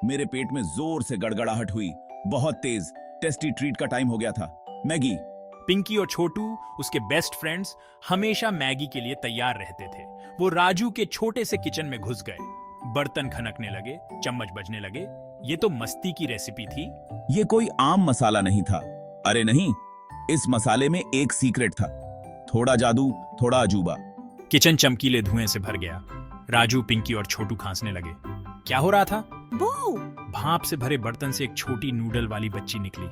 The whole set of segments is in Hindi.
मेरे पेट में जोर से गड़गड़ाहट हुई, बहुत तेज। टेस्टी ट्रीट का टाइम हो गया था। मैगी। पिंकी और छोटू, उसके बेस्ट फ्रेंड्स, हमेशा मैगी के लिए तैयार रहते थे। वो राजू के छोटे से किचन में घुस गए। बर्तन खनकने लगे, चम्मच बजने लगे। ये तो मस्ती की रेसिपी थी। ये कोई आम मसाला नहीं था। अरे नहीं, इस मसाले में एक सीक्रेट था। थोड़ा जादू, थोड़ा अजूबा। किचन चमकीले धुएं से भर गया। राजू, पिंकी और छोटू खांसने लगे। क्या हो रहा था? भाप से भरे बर्तन से एक छोटी नूडल वाली बच्ची निकली।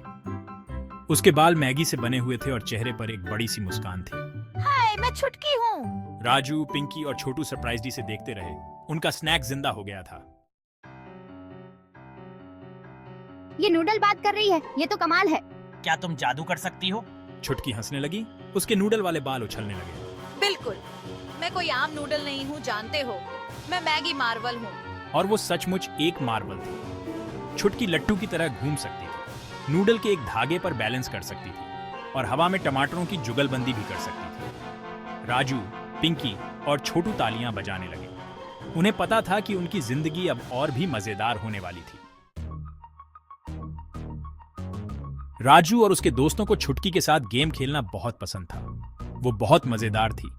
उसके बाल मैगी से बने हुए थे और चेहरे पर एक बड़ी सी मुस्कान थी। हाय, मैं छुटकी हूँ। राजू, पिंकी और छोटू सरप्राइजली से देखते रहे। उनका स्नैक जिंदा हो गया था। ये नूडल बात कर रही है, ये तो कमाल है। क्या तुम जादू कर सकती हो? छुटकी हंसने लगी। उसके नूडल वाले बाल उछलने लगे। बिल्कुल, मैं कोई आम नूडल नहीं हूँ, जानते हो। मैं मैगी मार्वल हूँ। और वो सचमुच एक मार्वल थी। छुटकी लट्टू की तरह घूम सकती थी, नूडल के एक धागे पर बैलेंस कर सकती थी और हवा में टमाटरों की जुगलबंदी भी कर सकती थी। राजू, पिंकी और छोटू तालियां बजाने लगे। उन्हें पता था कि उनकी जिंदगी अब और भी मजेदार होने वाली थी। राजू और उसके दोस्तों को छुटकी के साथ गेम खेलना बहुत पसंद था। वो बहुत मजेदार थी।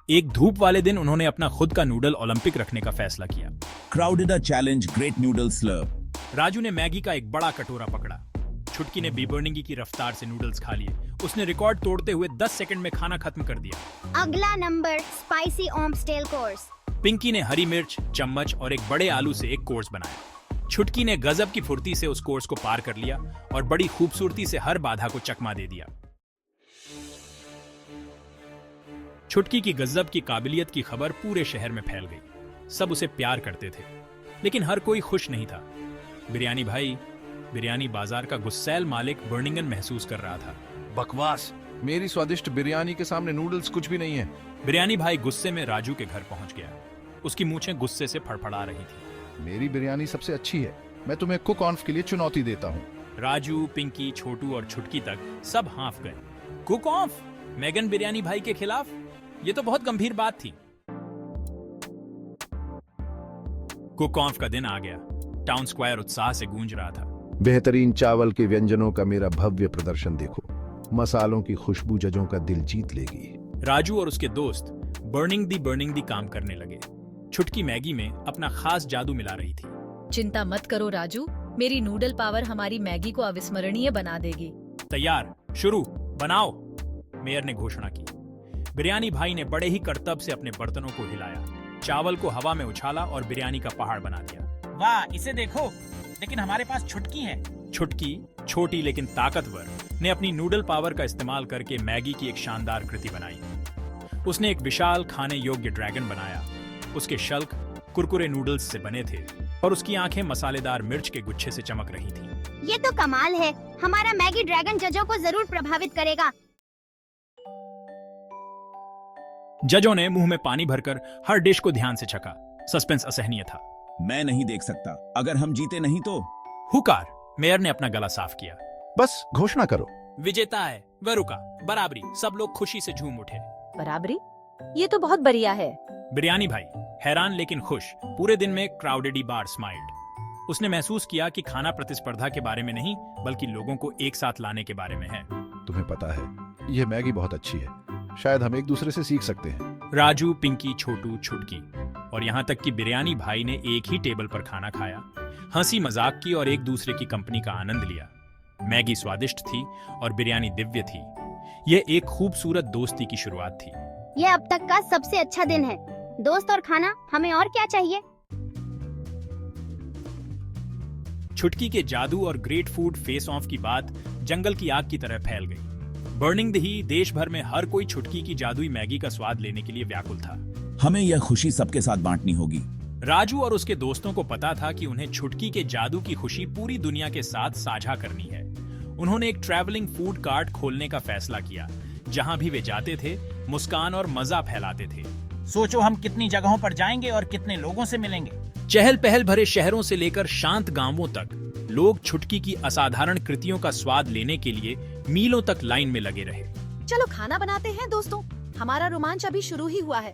एक धूप वाले दिन उन्होंने अपना खुद का नूडल ओलंपिक रखने का फैसला किया। Crowded a challenge, great noodle slurp. Raju ने मैगी का एक बड़ा कटोरा पकड़ा। छुटकी ने बीबर्निंगी की रफ्तार से नूडल्स खा लिए। उसने रिकॉर्ड तोड़ते हुए 10 सेकंड में खाना खत्म कर दिया। अगला नंबर, स्पाइसी ऑम्स्टेल कोर्स। पिंकी ने हरी मिर्च, चम्मच और एक बड़े आलू से एक कोर्स बनाया। छुटकी ने गजब की फुर्ती से उस कोर्स को पार कर लिया और बड़ी खूबसूरती से हर बाधा को चकमा दे दिया। छुटकी की गजब की काबिलियत की खबर पूरे शहर में फैल गई। सब उसे प्यार करते थे, लेकिन हर कोई खुश नहीं था। बिरयानी भाई, बिरयानी बाजार का गुस्सैल मालिक बर्निंगन महसूस कर रहा था। बकवास, मेरी स्वादिष्ट बिरयानी के सामने नूडल्स कुछ भी नहीं है। बिरयानी भाई गुस्से में राजू के घर पहुंच गया। उसकी मूंछें गुस्से से फड़फड़ा रही थी। मेरी बिरयानी सबसे अच्छी है। मैं तुम्हें कुक ऑफ के लिए चुनौती देता हूँ। राजू, पिंकी, छोटू और छुटकी तक सब हाँफ गए। Cook of? मैगन बिरयानी भाई के खिलाफ? ये तो बहुत गंभीर बात थी। कुक ऑफ का दिन आ गया। टाउन स्क्वायर उत्साह से गूंज रहा था। बेहतरीन चावल के व्यंजनों का मेरा भव्य प्रदर्शन देखो। मसालों की खुशबू जजों का दिल जीत लेगी। राजू और उसके दोस्त बर्निंग दी काम करने लगे। छुटकी मैगी में अपना खास जादू मिला रही थी। चिंता मत करो राजू, मेरी नूडल पावर हमारी मैगी को अविस्मरणीय बना देगी। तैयार, शुरू, बनाओ, मेयर ने घोषणा की। बिरयानी भाई ने बड़े ही करतब से अपने बर्तनों को हिलाया, चावल को हवा में उछाला और बिरयानी का पहाड़ बना दिया। वाह, इसे देखो, लेकिन हमारे पास छुटकी है। छुटकी, छोटी लेकिन ताकतवर, ने अपनी नूडल पावर का इस्तेमाल करके मैगी की एक शानदार कृति बनाई। उसने एक विशाल खाने योग्य ड्रैगन बनाया। उसके शल्क कुरकुरे नूडल्स से बने थे और उसकी आंखें मसालेदार मिर्च के गुच्छे से चमक रही थीं। ये तो कमाल है। हमारा मैगी ड्रैगन जजों को जरूर प्रभावित करेगा। जजों ने मुंह में पानी भरकर हर डिश को ध्यान से छका। सस्पेंस असहनीय था। मैं नहीं देख सकता। अगर हम जीते नहीं तो? हुकार, मेयर ने अपना गला साफ किया। बस घोषणा करो। विजेता है वह रुका। बराबरी। सब लोग खुशी से झूम उठे। बराबरी? ये तो बहुत बढ़िया है। बिरयानी भाई हैरान लेकिन खुश। पूरे दिन में क्राउडेडी बार स्माइल्ड। उसने महसूस किया कि खाना प्रतिस्पर्धा के बारे में नहीं, बल्कि लोगों को एक साथ लाने के बारे में है। तुम्हें पता है, यह मैगी बहुत अच्छी है। शायद हम एक दूसरे से सीख सकते हैं। राजू, पिंकी, छोटू, छुटकी और यहाँ तक कि बिरयानी भाई ने एक ही टेबल पर खाना खाया, हंसी मजाक की और एक दूसरे की कंपनी का आनंद लिया। मैगी स्वादिष्ट थी और बिरयानी दिव्य थी। यह एक खूबसूरत दोस्ती की शुरुआत थी। यह अब तक का सबसे अच्छा दिन है। दोस्त और खाना, हमें और क्या चाहिए? छुटकी के जादू और ग्रेट फूड फेस ऑफ की बात जंगल की आग की तरह फैल गई। बर्निंग दी देश भर में हर कोई छुटकी की जादुई मैगी का स्वाद लेने के लिए व्याकुल था। हमें यह खुशी सबके साथ बांटनी होगी। राजू और उसके दोस्तों को पता था कि उन्हें छुटकी के जादू की खुशी पूरी दुनिया के साथ साझा करनी है। उन्होंने एक ट्रैवलिंग फूड कार्ट खोलने का फैसला किया। जहां भी वे जाते थे, मुस्कान और मजा फैलाते थे। सोचो हम कितनी जगहों पर जाएंगे और कितने लोगों से मिलेंगे। चहल पहल भरे शहरों से लेकर शांत गांवों तक लोग छुटकी की असाधारण कृतियों का स्वाद लेने के लिए मीलों तक लाइन में लगे रहे। चलो खाना बनाते हैं दोस्तों, हमारा रोमांच अभी शुरू ही हुआ है।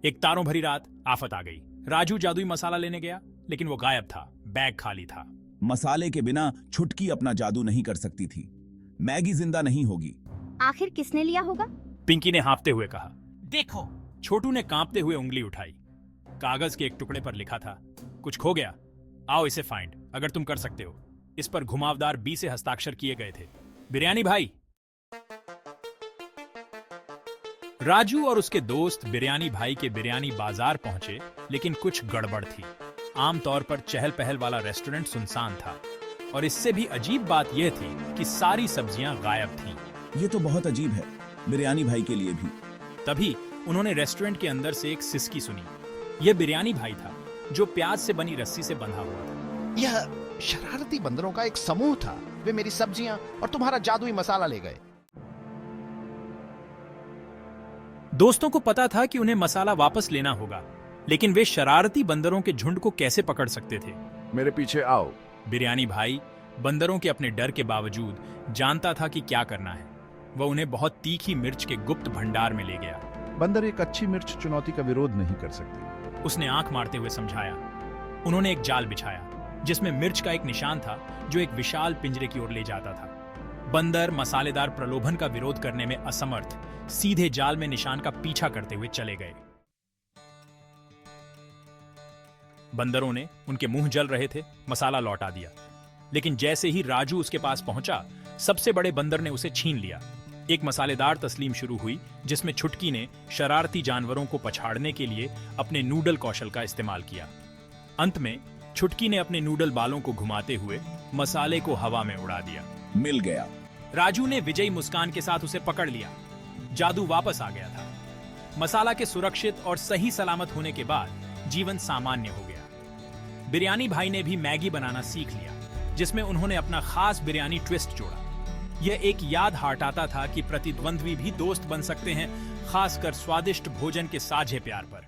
एक तारों भरी रात आफत आ गई। राजू जादुई मसाला लेने गया, लेकिन वो गायब था। बैग खाली था। मसाले के बिना छुटकी अपना जादू नहीं कर सकती थी। मैगी जिंदा नहीं होगी। आखिर किसने लिया होगा? पिंकी ने हाँफते हुए कहा। देखो। छोटू ने कांपते हुए उंगली उठाई। कागज के एक टुकड़े पर लिखा था, कुछ खो गया, आओ इसे फाइंड, अगर तुम कर सकते हो। इस पर घुमावदार बी से हस्ताक्षर किए गए थे। बिरयानी भाई। राजू और उसके दोस्त बिरयानी भाई के बिरयानी बाजार पहुंचे, लेकिन कुछ गड़बड़ थी। आमतौर पर चहल पहल वाला रेस्टोरेंट सुनसान था, और इससे भी अजीब बात यह थी कि सारी सब्जियां गायब थीं। ये तो बहुत अजीब है, बिरयानी भाई के लिए भी। तभी उन्होंने रेस्टोरेंट के अंदर से एक सिसकी सुनी। यह बिरयानी भाई था, जो प्याज से बनी रस्सी से बंधा हुआ था। यह शरारती बंदरों का एक समूह था। वे मेरी सब्जियां और तुम्हारा जादुई मसाला ले गए। दोस्तों को पता था कि उन्हें मसाला वापस लेना होगा, लेकिन वे शरारती बंदरों के झुंड को कैसे पकड़ सकते थे? मेरे पीछे आओ। बिरयानी भाई बंदरों के अपने डर के बावजूद जानता था कि क्या करना है। वह उन्हें बहुत तीखी मिर्च के गुप्त भंडार में ले गया। बंदर एक अच्छी मिर्च चुनौती का विरोध नहीं कर सकती। उसने आंख मारते हुए समझाया। उन्होंने एक जाल बिछाया, जिसमें मिर्च का एक निशान था, जो एक विशाल पिंजरे की ओर ले जाता था। बंदर मसालेदार प्रलोभन का विरोध करने में असमर्थ सीधे जाल में निशान का पीछा करते हुए चले गए। बंदरों ने उनके मुंह जल रहे थे, मसाला लौटा दिया, लेकिन जैसे ही राजू उसके पास पहुंचा, सबसे बड़े बंदर ने उसे छीन लिया। एक मसालेदार तस्लीम शुरू हुई, जिसमें छुटकी ने शरारती जानवरों को पछाड़ने के लिए अपने नूडल कौशल का इस्तेमाल किया। अंत में छुटकी ने अपने नूडल बालों को घुमाते हुए मसाले को हवा में उड़ा दिया। मिल गया। राजू ने विजयी मुस्कान के साथ उसे पकड़ लिया। जादू वापस आ गया था। मसाला के सुरक्षित और सही सलामत होने के बाद जीवन सामान्य हो गया। बिरयानी भाई ने भी मैगी बनाना सीख लिया, जिसमें उन्होंने अपना खास बिरयानी ट्विस्ट जोड़ा। यह एक याद हटाता था कि प्रतिद्वंद्वी भी दोस्त बन सकते हैं, खासकर स्वादिष्ट भोजन के साझे प्यार पर।